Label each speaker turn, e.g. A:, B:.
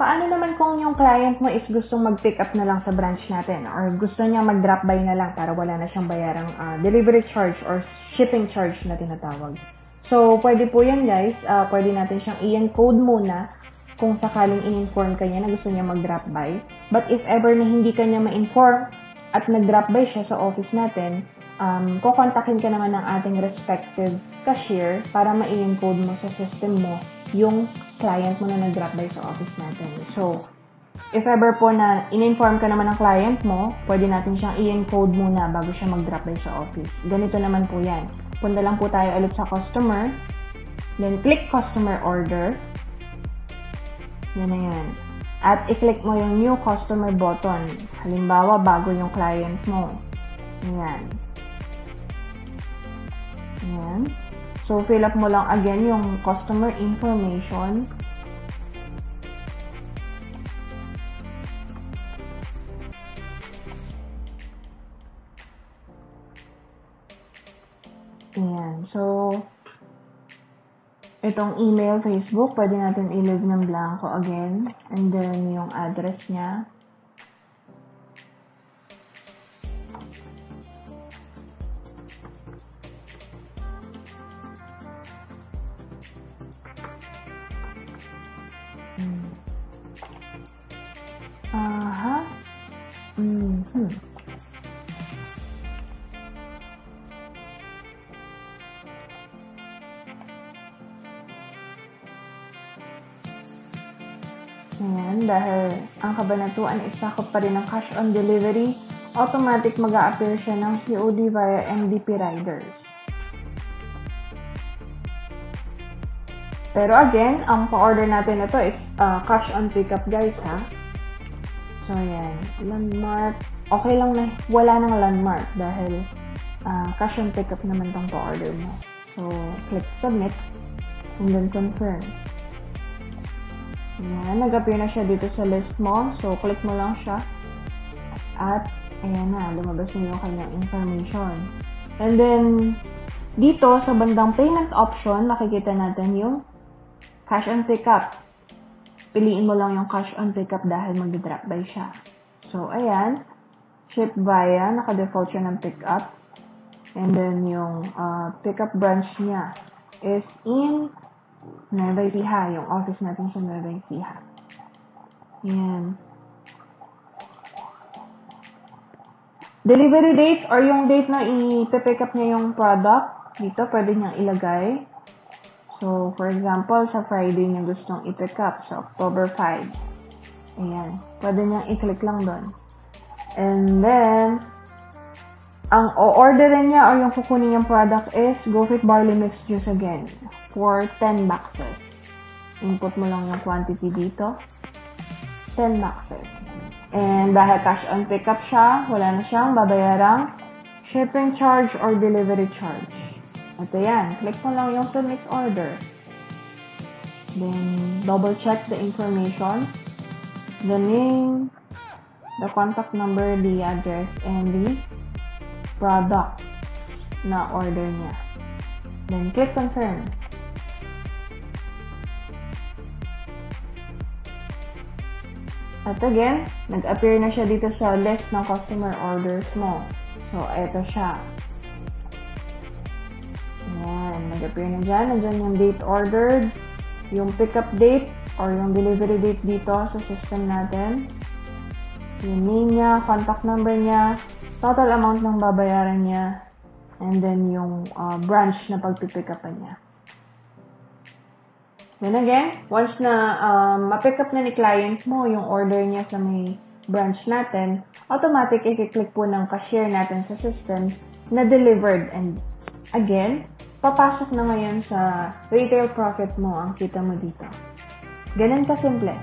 A: paano naman kung yung client mo is gustong mag-pick up na lang sa branch natin or gusto niya mag-drop by na lang para wala na siyang bayarang delivery charge or shipping charge na tinatawag. So, pwede po yan guys. Pwede natin siyang i-encode muna kung sakaling in-inform ka niya na gusto niya mag-drop by. But if ever na hindi ka niya ma-inform at nag-drop by siya sa office natin, kukontakin ka naman ng ating respective cashier para ma-encode mo sa system mo yung client mo na nag-drop by sa office natin. So, if ever po na in-inform ka naman ng client mo, pwede natin siyang i-encode muna bago siya mag-drop by sa office. Ganito naman po yan. Punta lang po tayo ulit sa customer, then click customer order. Yan na yan. At i-click mo yung new customer button. Halimbawa, bago yung client mo. Yan. Yan. So, fill up mo lang again yung customer information. Ayan. So, itong email, Facebook, pwede natin i-leave ng blanco again. And then, yung address niya. Ayan, dahil ang kabanatuan is sakop pa rin ng cash on delivery, automatic mag-a-appear siya ng COD via MDP riders. Pero again, ang pa-order natin na to is cash on pickup guys ha. So ayan, landmark. Okay lang na wala nang landmark dahil cash on pickup naman tong pa-order mo. So click submit and then confirm. Ayan, nag-appear na siya dito sa list mo. So, click mo lang siya. At, ayan na, lumabas na yung kanyang information. And then, dito, sa bandang payment option, makikita natin yung cash on pickup. Piliin mo lang yung cash on pickup dahil mag-drop by siya. So, ayan. Ship via, naka-default siya ng pickup. And then, yung pickup branch niya is in Nueva Ecija, yung office natin sa Nueva Ecija. Yan. Delivery date or yung date na i-pick up niya yung product, dito pwede niyang ilagay. So, for example, sa Friday niya gustong i-pick up, sa October 5. Ayan. Pwede niyang i-click lang doon. And then, ang o-orderin niya or yung kukunin niyang product is GoFit Barley Mix Juice again. For 10 boxes. Input mo lang yung quantity dito. 10 boxes. And dahil cash on pickup siya, wala na siyang babayarang shipping charge or delivery charge. Ito yan. Click mo lang yung submit order. Then, double check the information. The name, the contact number, the address, and the product na order niya. Then, click confirm. At again, nag-appear na siya dito sa list ng customer orders mo. So, eto siya. Ayan, nag-appear na dyan. Nandyan yung date ordered, yung pickup date, or yung delivery date dito sa system natin. Yung name niya, contact number niya, total amount ng babayaran niya, and then yung branch na pagpipick upan niya. Then again, once na ma-pick up na ni client mo yung order niya sa may branch natin, automatic i-click po ng cashier natin sa system na delivered. And again, papasok na ngayon sa retail profit mo ang kita mo dito. Ganun ka simple.